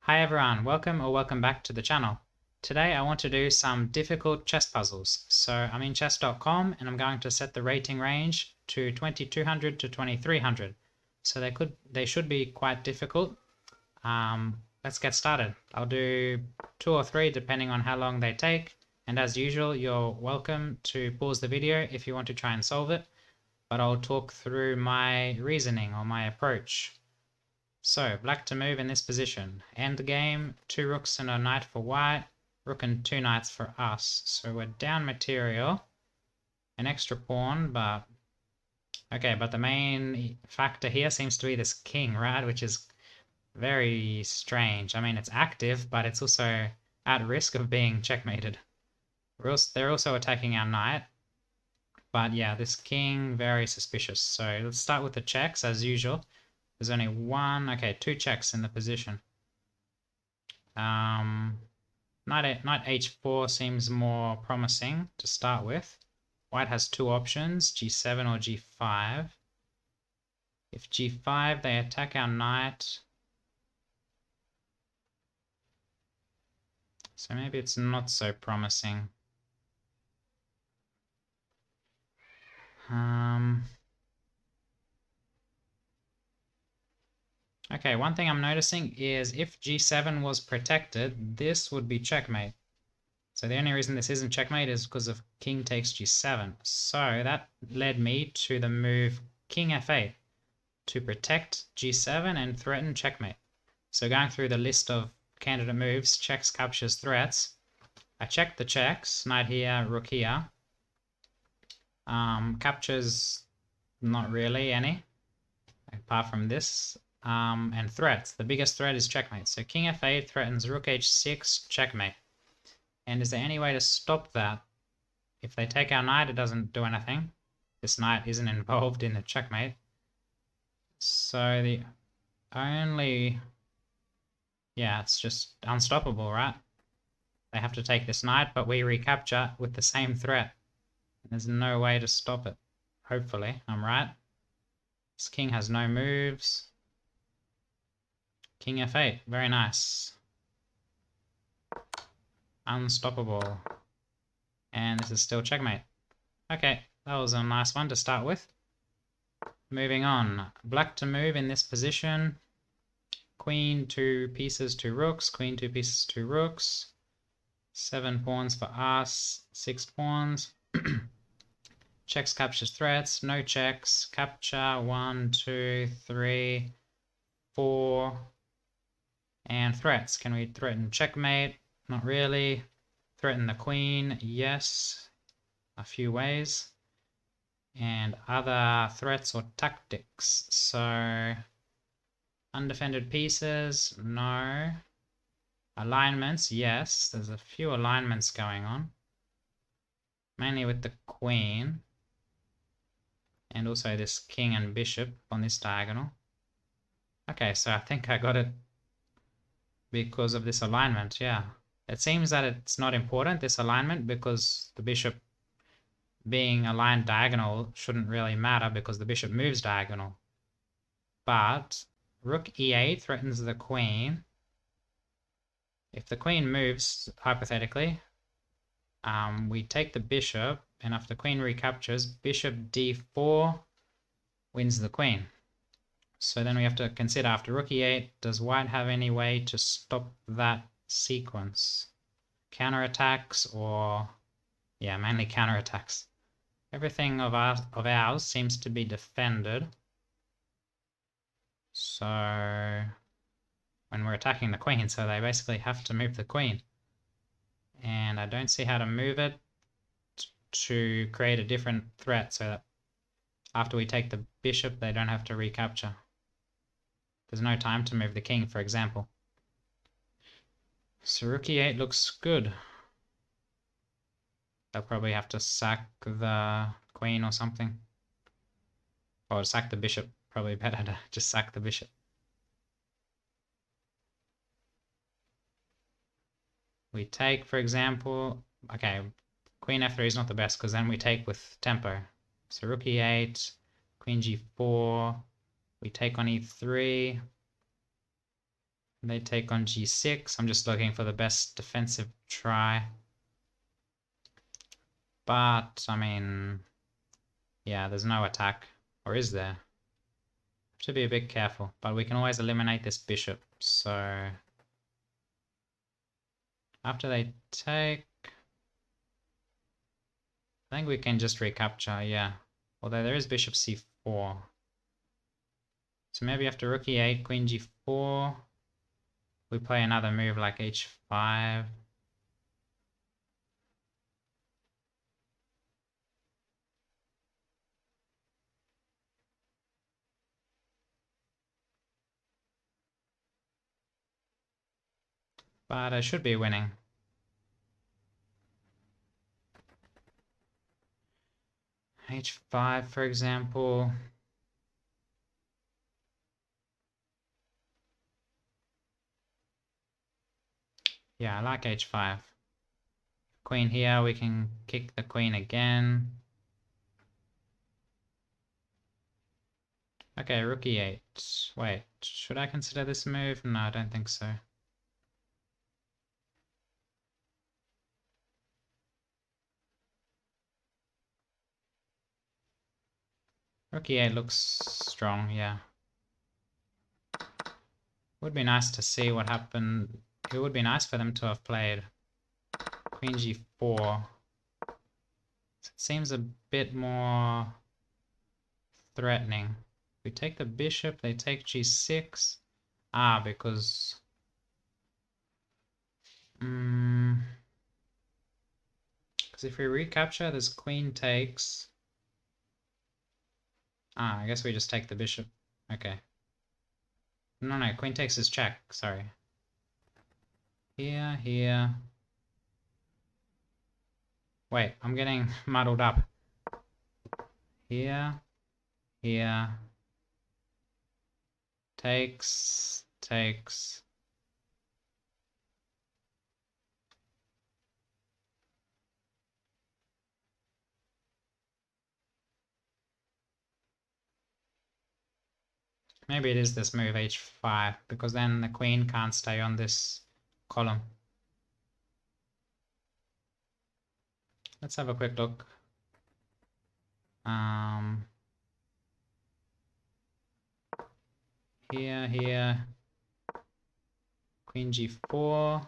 Hi everyone, welcome back to the channel. Today I want to do some difficult chess puzzles. So I'm in chess.com and I'm going to set the rating range to 2200 to 2300. So they should be quite difficult. Let's get started. I'll do 2 or 3 depending on how long they take. And as usual, you're welcome to pause the video if you want to try and solve it. But I'll talk through my reasoning or my approach. So, black to move in this position. Endgame, 2 rooks and a knight for white, rook and 2 knights for us. So we're down material, an extra pawn, but... Okay, but the main factor here seems to be this king, right? Which is very strange. I mean, it's active, but it's also at risk of being checkmated. They're also attacking our knight. But yeah, this king, very suspicious. So let's start with the checks as usual. There's only okay, 2 checks in the position. Knight h4 seems more promising to start with. White has 2 options, g7 or g5. If g5, they attack our knight. So maybe it's not so promising. Okay, one thing I'm noticing is if g7 was protected, this would be checkmate. So the only reason this isn't checkmate is because of king takes g7. So that led me to the move king f8 to protect g7 and threaten checkmate. So going through the list of candidate moves, checks, captures, threats, I checked the checks, knight here, rook here. Captures, not really any, apart from this. And threats, the biggest threat is checkmate. So king f8 threatens rook h6, checkmate. And is there any way to stop that? If they take our knight, it doesn't do anything. This knight isn't involved in the checkmate. So the only... Yeah, it's just unstoppable, right? They have to take this knight, but we recapture with the same threat. There's no way to stop it. Hopefully, I'm right. This king has no moves. King f8, very nice. Unstoppable. And this is still checkmate. Okay, that was a nice one to start with. Moving on. Black to move in this position. Queen 2 pieces, 2 rooks. Queen 2 pieces, 2 rooks. 7 pawns for us. 6 pawns. Checks, captures, threats. No checks. Capture. 1, 2, 3, 4. And threats. Can we threaten checkmate? Not really. Threaten the queen? Yes. A few ways. And other threats or tactics. So, undefended pieces? No. Alignments? Yes. There's a few alignments going on. Mainly with the queen. And also this king and bishop on this diagonal. Okay, so I think I got it because of this alignment, yeah. It seems that it's not important, this alignment, because the bishop being aligned diagonal shouldn't really matter because the bishop moves diagonal. But rook e8 threatens the queen. If the queen moves, hypothetically, we take the bishop, and if the queen recaptures, bishop d4 wins the queen. So then we have to consider after rook e8, does white have any way to stop that sequence? Counterattacks or... yeah, mainly counterattacks. Everything of ours seems to be defended. So when we're attacking the queen, so they basically have to move the queen. And I don't see how to move it to create a different threat so that after we take the bishop, they don't have to recapture. There's no time to move the king, for example. So rook e8 looks good. They'll probably have to sack the queen or something. Or sack the bishop. Probably better to just sack the bishop. We take, for example... okay, queen f3 is not the best because then we take with tempo. So rook e8, queen g4, we take on e3. They take on g6. I'm just looking for the best defensive try. But, I mean, yeah, there's no attack. Or is there? Should be a bit careful. But we can always eliminate this bishop. So, after they take, I think we can just recapture, yeah. Although there is bishop c4. So maybe after rook e8, queen g4, we play another move like h5. But I should be winning. h5, for example. Yeah, I like h5. Queen here, we can kick the queen again. Okay, rook e8. Wait, should I consider this move? No, I don't think so. Rook e8 looks strong, yeah. Would be nice to see what happened. It would be nice for them to have played queen g4. It seems a bit more threatening. We take the bishop, they take g6. Ah, because... because if we recapture, this queen takes... Ah, I guess we just take the bishop. Okay. No, queen takes is check, sorry. Here. Wait, I'm getting muddled up. Here. Takes. Maybe it is this move h5, because then the queen can't stay on this column. Let's have a quick look. Here. Queen g4.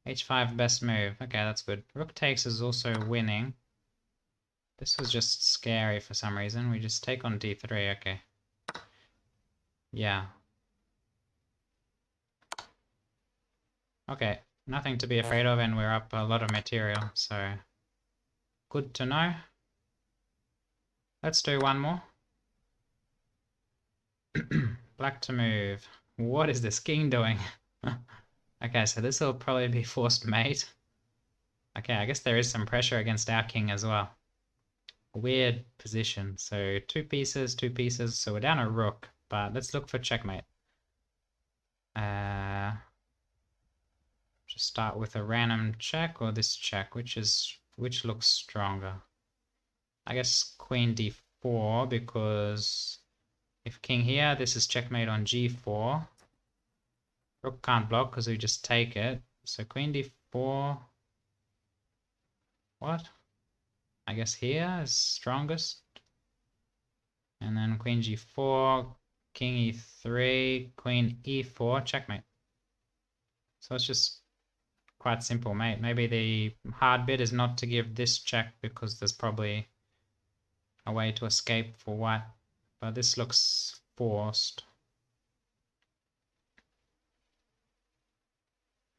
h5 best move. Okay, that's good. Rook takes is also winning. This was just scary for some reason. We just take on d3, okay. Yeah. Okay, nothing to be afraid of, and we're up a lot of material, so good to know. Let's do one more. Black to move. What is this king doing? Okay, so this will probably be forced mate. Okay, I guess there is some pressure against our king as well. Weird position. So two pieces, so we're down a rook, but let's look for checkmate. Just start with a random check or this check, which looks stronger. I guess queen d4, because if king here, this is checkmate on g4. Rook can't block because we just take it. So queen d4. What? I guess here is strongest. And then queen g4, king e3, queen e4, checkmate. So it's just quite simple, mate. Maybe the hard bit is not to give this check because there's probably a way to escape for white. But this looks forced.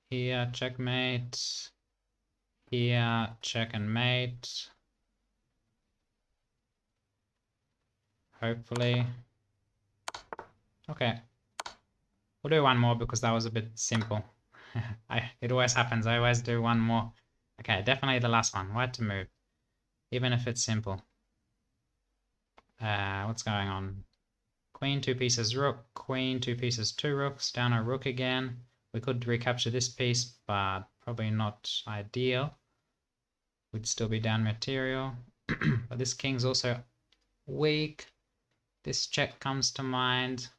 Here, checkmate. Here, check and mate. Hopefully. Okay. We'll do one more because that was a bit simple. It always happens. I always do one more. Okay, definitely the last one. White to move. Even if it's simple. What's going on? Queen, two pieces, rook. Queen, two pieces, two rooks. Down a rook again. We could recapture this piece, but probably not ideal. We'd still be down material. But this king's also weak. This check comes to mind.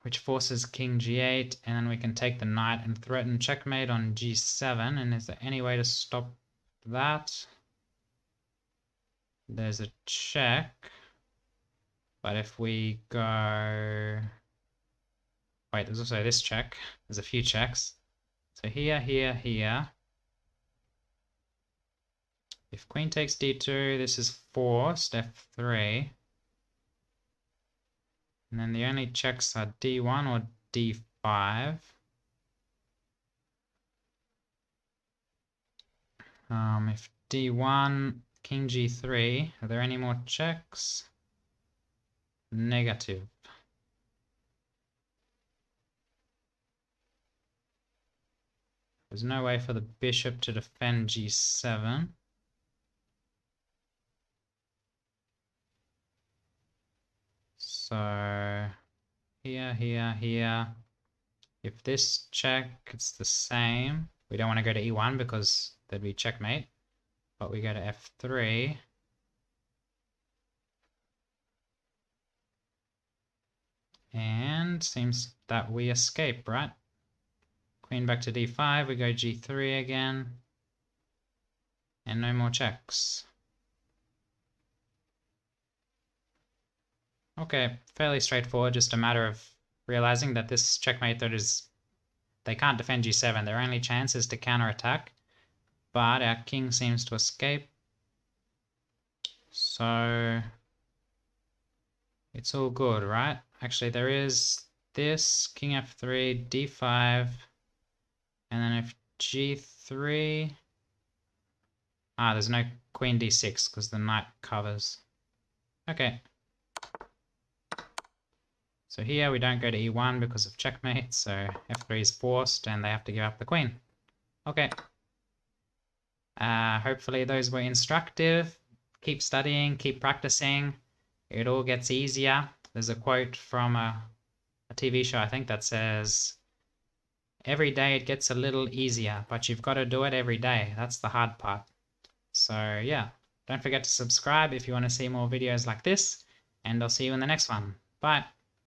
which forces king g8, and then we can take the knight and threaten checkmate on g7. And is there any way to stop that? There's a check, but if we go... Wait, there's also this check. There's a few checks. So here, here, here. If queen takes d2, this is forced, f3. And then the only checks are d1 or d5. If d1, king g3, are there any more checks? Negative. There's no way for the bishop to defend g7. So here, here, here. If this check, it's the same. We don't want to go to e1 because there'd be checkmate. But we go to f3. And seems that we escape, right? Queen back to d5, we go g3 again. And no more checks. Okay, fairly straightforward, just a matter of realizing that this checkmate threat is... They can't defend g7, their only chance is to counterattack. But our king seems to escape. So... it's all good, right? Actually, there is this, king f3, d5... And then if g3... there's no queen d6 because the knight covers. Okay. So here we don't go to e1 because of checkmate, so f3 is forced and they have to give up the queen. Okay. Hopefully those were instructive. Keep studying, keep practicing. It all gets easier. There's a quote from a TV show, I think, that says... Every day it gets a little easier, but you've got to do it every day. That's the hard part. So yeah, don't forget to subscribe if you want to see more videos like this, and I'll see you in the next one. Bye.